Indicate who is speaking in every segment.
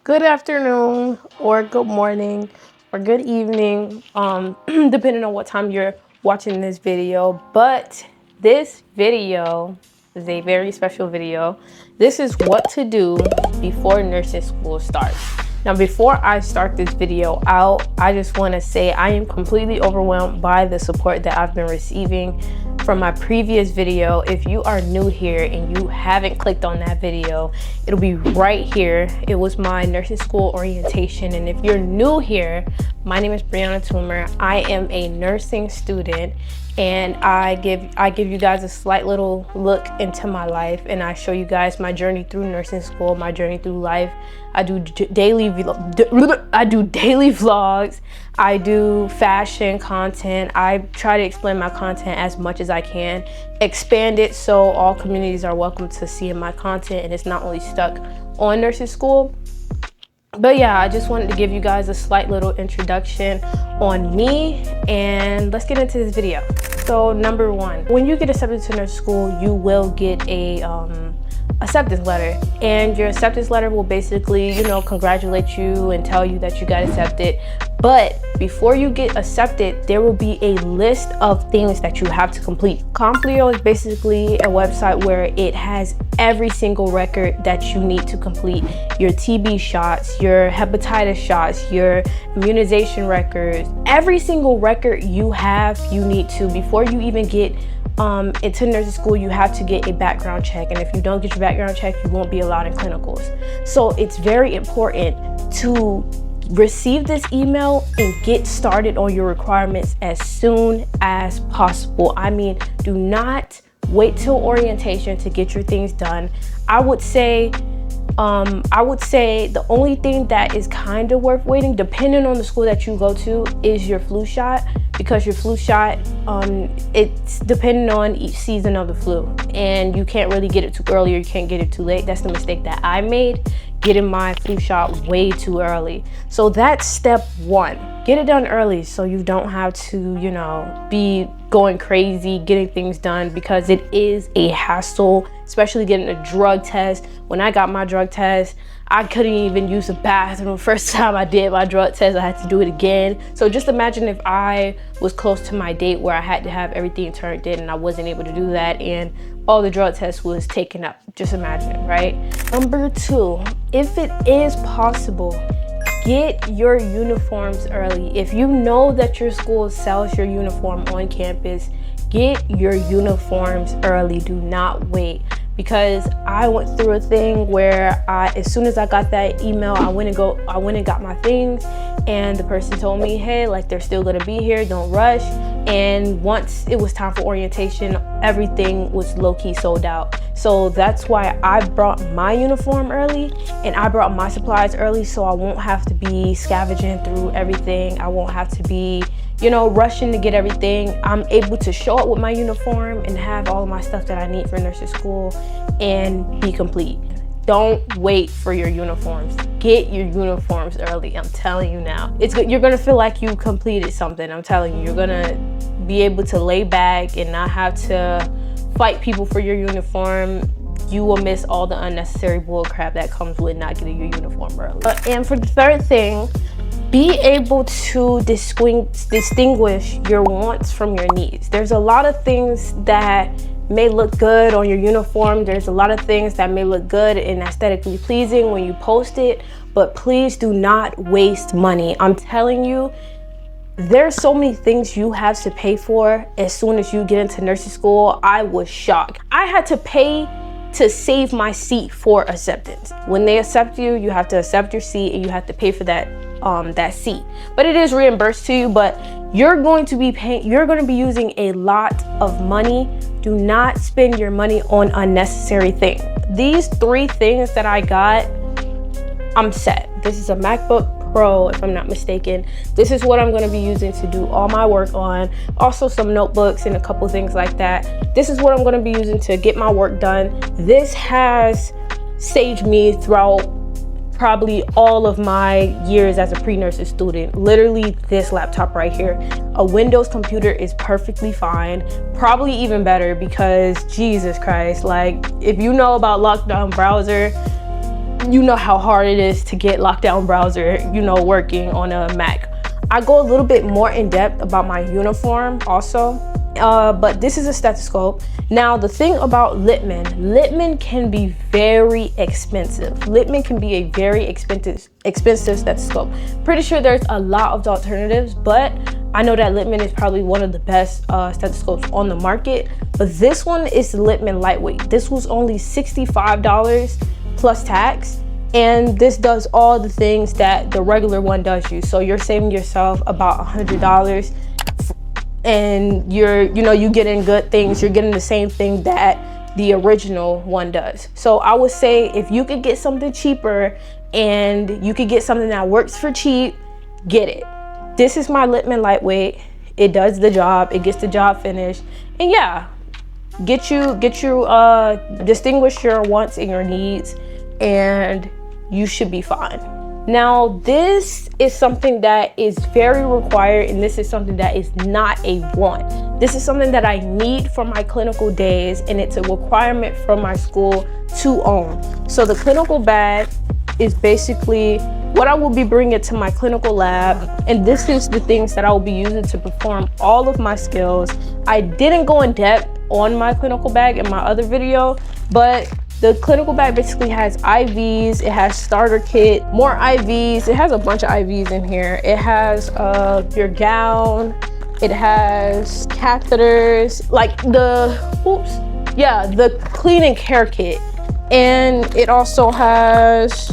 Speaker 1: good afternoon or good morning or good evening, depending on what time you're watching this video. But this video is a very special video. This is what to do before nursing school starts. Now, before I start this video out, I just want to say I am completely overwhelmed by the support that I've been receiving from my previous video. If you are new here and you haven't clicked on that video, it'll be right here. It was my nursing school orientation. And if you're new here, my name is Brianna Toomer. I am a nursing student, and I give you guys a slight little look into my life, and I show you guys my journey through nursing school, my journey through life. I do daily vlogs. I do fashion content. I try to explain my content as much as I can, expand it so all communities are welcome to seeing my content and it's not only stuck on nursing school. But yeah, I just wanted to give you guys a slight little introduction on me, and let's get into this video. So number one, when you get accepted to nursing school, you will get a acceptance letter, and your acceptance letter will basically, congratulate you and tell you that you got accepted. But before you get accepted, there will be a list of things that you have to complete. Complio is basically a website where it has every single record that you need to complete: your TB shots, your hepatitis shots, your immunization records. Every single record you have, you need to, before you even get into nursing school, you have to get a background check. And if you don't get your background check, you won't be allowed in clinicals. So it's very important to receive this email and get started on your requirements as soon as possible. I mean, do not wait till orientation to get your things done. I would say the only thing that is kind of worth waiting, depending on the school that you go to, is your flu shot, because your flu shot, it's depending on each season of the flu, and you can't really get it too early or you can't get it too late. That's the mistake that I made, getting my flu shot way too early. So that's step one. Get it done early so you don't have to, be going crazy getting things done, because it is a hassle, especially getting a drug test. When I got my drug test, I couldn't even use the bathroom. First time I did my drug test, I had to do it again. So just imagine if I was close to my date where I had to have everything turned in and I wasn't able to do that, and all the drug tests was taken up. Just imagine, right? Number two, if it is possible, get your uniforms early. If you know that your school sells your uniform on campus, get your uniforms early. Do not wait. Because I went through a thing where as soon as I got that email, I went and got my things, and the person told me, hey, like, they're still gonna be here, don't rush. And once it was time for orientation, everything was low-key sold out. So that's why I brought my uniform early, and I brought my supplies early, so I won't have to be scavenging through everything. I won't have to be rushing to get everything. I'm able to show up with my uniform and have all of my stuff that I need for nursing school and be complete. Don't wait for your uniforms. Get your uniforms early. I'm telling you now. You're gonna feel like you completed something. I'm telling you, you're gonna be able to lay back and not have to fight people for your uniform. You will miss all the unnecessary bull crap that comes with not getting your uniform early. And for the third thing, be able to distinguish your wants from your needs. There's a lot of things that may look good on your uniform. There's a lot of things that may look good and aesthetically pleasing when you post it, but please do not waste money. I'm telling you, there's so many things you have to pay for as soon as you get into nursing school. I was shocked. I had to pay to save my seat for acceptance. When they accept you, you have to accept your seat and you have to pay for that seat. But it is reimbursed to you, but you're going to be using a lot of money. Do not spend your money on unnecessary things. These three things that I got, I'm set. This is a MacBook Pro, if I'm not mistaken. This is what I'm going to be using to do all my work on. Also some notebooks and a couple things like that. This is what I'm going to be using to get my work done. This has saved me throughout probably all of my years as a pre-nursing student. Literally this laptop right here. A Windows computer is perfectly fine, probably even better, because Jesus Christ, like, if you know about Lockdown Browser, you know how hard it is to get Lockdown Browser, you know, working on a Mac. I go a little bit more in depth about my uniform also, but this is a stethoscope. Now, the thing about Littmann can be very expensive. Littmann can be a very expensive stethoscope. Pretty sure there's a lot of alternatives, but I know that Littmann is probably one of the best stethoscopes on the market. But this one is Littmann Lightweight. This was only $65 plus tax. And this does all the things that the regular one does you. So you're saving yourself about $100, and you're getting good things. You're getting the same thing that the original one does. So I would say if you could get something cheaper and you could get something that works for cheap, get it. This is my Littmann Lightweight. It does the job. It gets the job finished. And yeah, distinguish your wants and your needs, and you should be fine. Now, this is something that is very required, and this is something that is not a want. This is something that I need for my clinical days, and it's a requirement from my school to own. So the clinical bag is basically what I will be bringing to my clinical lab, and this is the things that I will be using to perform all of my skills. I didn't go in depth on my clinical bag in my other video, but the clinical bag basically has IVs, it has starter kit, more IVs, it has a bunch of IVs in here. It has your gown, it has catheters, like the clean and care kit. And it also has,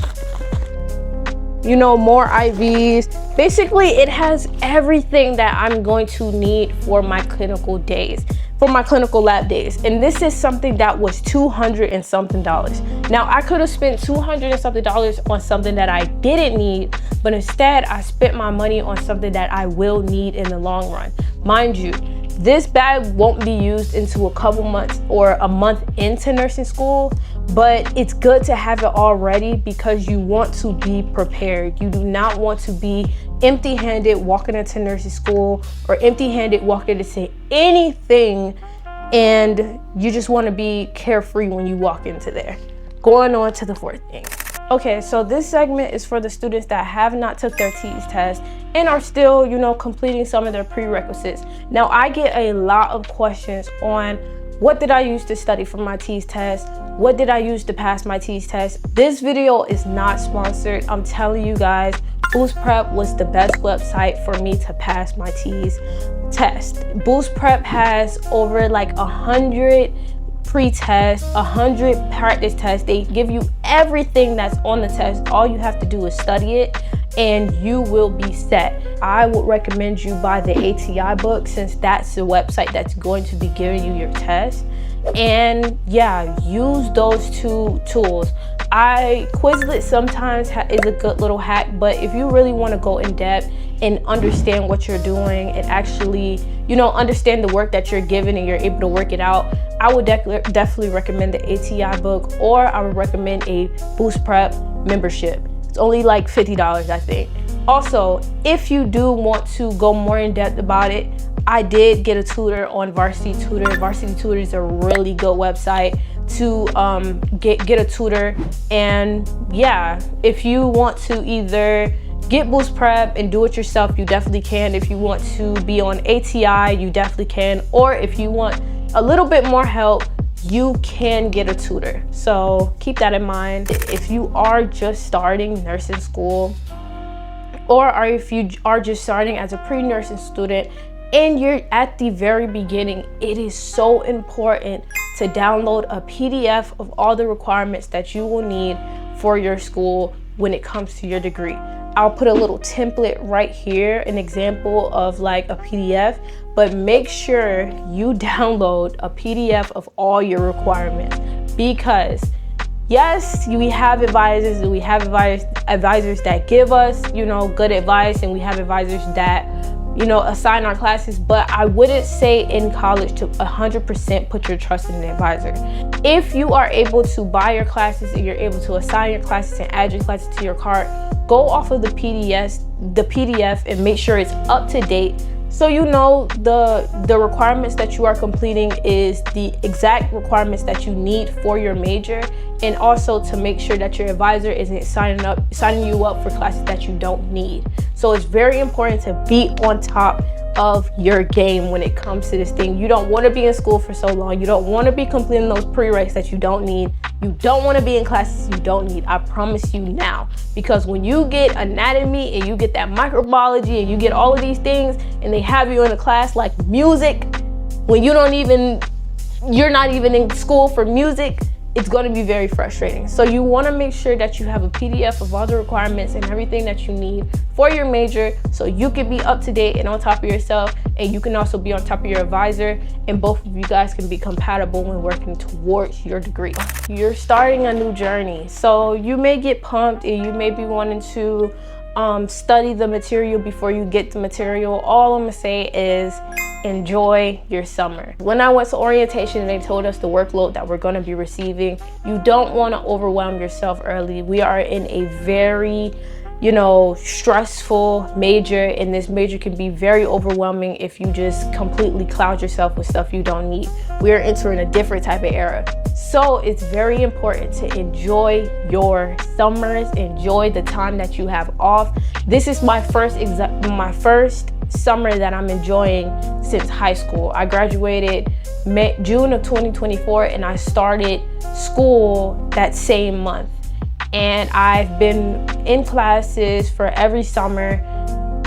Speaker 1: you know, more IVs. Basically, it has everything that I'm going to need for my clinical days, for my clinical lab days. And this is something that was $200 and something. Now, I could have spent $200 and something on something that I didn't need, but instead I spent my money on something that I will need in the long run. Mind you, this bag won't be used into a couple months or a month into nursing school, but it's good to have it already because you want to be prepared. You do not want to be empty-handed walking into nursing school or empty-handed walking into anything, and you just want to be carefree when you walk into there. Going on to the fourth thing. Okay, so this segment is for the students that have not took their TEAS test and are still, you know, completing some of their prerequisites. Now, I get a lot of questions on what did I use to study for my TEAS test? What did I use to pass my TEAS test? This video is not sponsored. I'm telling you guys, Boost Prep was the best website for me to pass my TEAS test. Boost Prep has over like 100 pre-tests, 100 practice tests. They give you everything that's on the test. All you have to do is study it and you will be set. I would recommend you buy the ATI book, since that's the website that's going to be giving you your test. And yeah, use those two tools. Quizlet sometimes is a good little hack, but if you really want to go in depth and understand what you're doing and actually, you know, understand the work that you're given and you're able to work it out, I would definitely recommend the ATI book, or I would recommend a Boost Prep membership. It's only like $50, I think. Also, if you do want to go more in depth about it, I did get a tutor on Varsity Tutor. Varsity Tutor is a really good website to get a tutor. And yeah, if you want to either get Boost Prep and do it yourself, you definitely can. If you want to be on ATI, you definitely can. Or if you want a little bit more help, you can get a tutor. So keep that in mind. If you are just starting nursing school, or if you are just starting as a pre-nursing student and you're at the very beginning, it is so important to download a PDF of all the requirements that you will need for your school when it comes to your degree. I'll put a little template right here, an example of like a PDF, but make sure you download a PDF of all your requirements, because yes, we have advisors and we have advisors that give us, you know, good advice, and we have advisors that, you know, assign our classes, but I wouldn't say in college to 100% put your trust in an advisor. If you are able to buy your classes and you're able to assign your classes and add your classes to your cart, go off of the PDF and make sure it's up to date. So you know the requirements that you are completing is the exact requirements that you need for your major, and also to make sure that your advisor isn't signing you up for classes that you don't need. So it's very important to be on top of your game when it comes to this thing. You don't want to be in school for so long. You don't want to be completing those prereqs that you don't need. You don't want to be in classes you don't need. I promise you now, because when you get anatomy and you get that microbiology and you get all of these things and they have you in a class like music, when you're not even in school for music, it's going to be very frustrating. So you want to make sure that you have a PDF of all the requirements and everything that you need for your major, so you can be up to date and on top of yourself, and you can also be on top of your advisor, and both of you guys can be compatible when working towards your degree. You're starting a new journey, so you may get pumped and you may be wanting to study the material before you get the material. All I'm gonna say is enjoy your summer. When I went to orientation, they told us the workload that we're going to be receiving. You don't want to overwhelm yourself early. We are in a very, stressful major, and this major can be very overwhelming if you just completely cloud yourself with stuff you don't need. We are entering a different type of era. So it's very important to enjoy your summers, enjoy the time that you have off. This is my first summer that I'm enjoying since high school. I graduated June of 2024, and I started school that same month. And I've been in classes for every summer,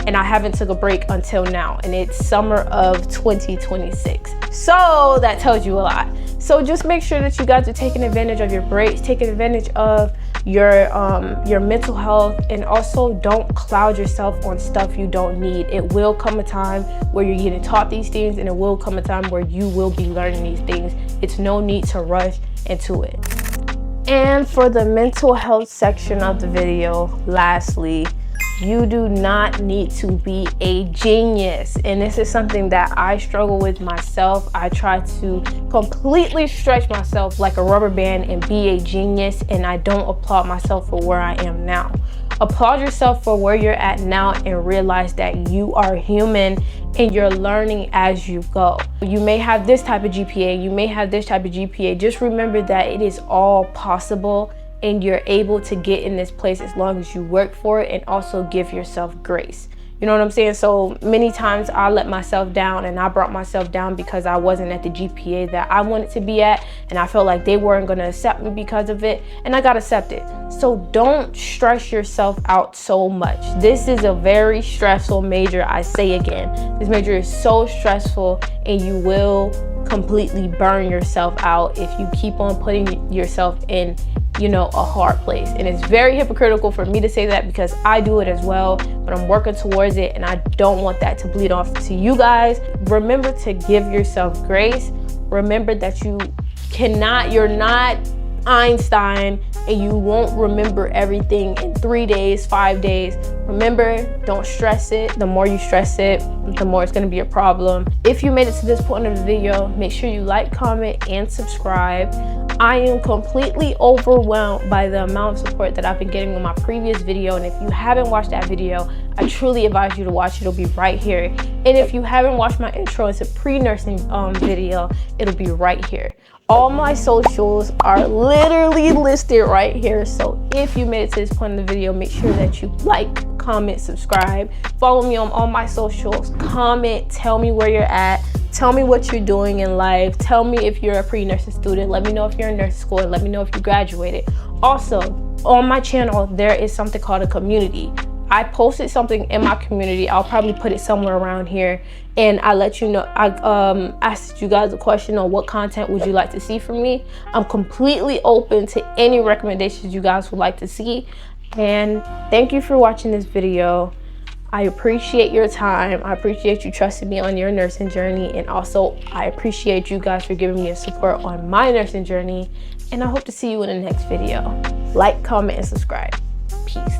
Speaker 1: and I haven't took a break until now, and it's summer of 2026. So that tells you a lot. So just make sure that you guys are taking advantage of your breaks, taking advantage of your mental health, and also don't cloud yourself on stuff you don't need. It will come a time where you're getting taught these things, and it will come a time where you will be learning these things. It's no need to rush into it. And for the mental health section of the video, lastly, you do not need to be a genius. And this is something that I struggle with myself. I try to completely stretch myself like a rubber band and be a genius, and I don't applaud myself for where I am now. Applaud yourself for where you're at now and realize that you are human and you're learning as you go. You may have this type of GPA, you may have this type of GPA. Just remember that it is all possible, and you're able to get in this place as long as you work for it, and also give yourself grace. You know what I'm saying? So many times I let myself down, and I brought myself down because I wasn't at the GPA that I wanted to be at, and I felt like they weren't going to accept me because of it, and I got accepted. So don't stress yourself out so much. This is a very stressful major. I say again, this major is so stressful, and you will completely burn yourself out if you keep on putting yourself in a hard place. And it's very hypocritical for me to say that, because I do it as well, but I'm working towards it, and I don't want that to bleed off to you guys. Remember to give yourself grace. Remember that you're not Einstein, and you won't remember everything in 3 days, 5 days. Remember, don't stress it. The more you stress it, the more it's going to be a problem. If you made it to this point of the video, make sure you like, comment, and subscribe. I am completely overwhelmed by the amount of support that I've been getting on my previous video, and if you haven't watched that video, I truly advise you to watch it. It'll be right here. And if you haven't watched my intro into pre-nursing video, it'll be right here. All my socials are literally listed right here. So if you made it to this point in the video, make sure that you like, comment, subscribe, follow me on all my socials, comment, tell me where you're at, tell me what you're doing in life, tell me if you're a pre-nursing student, let me know if you're in nursing school, and let me know if you graduated. Also, on my channel, there is something called a community. I posted something in my community. I'll probably put it somewhere around here, and I let you know. I asked you guys a question on what content would you like to see from me. I'm completely open to any recommendations you guys would like to see. And thank you for watching this video. I appreciate your time. I appreciate you trusting me on your nursing journey, and also I appreciate you guys for giving me a support on my nursing journey. And I hope to see you in the next video. Like, comment, and subscribe. Peace.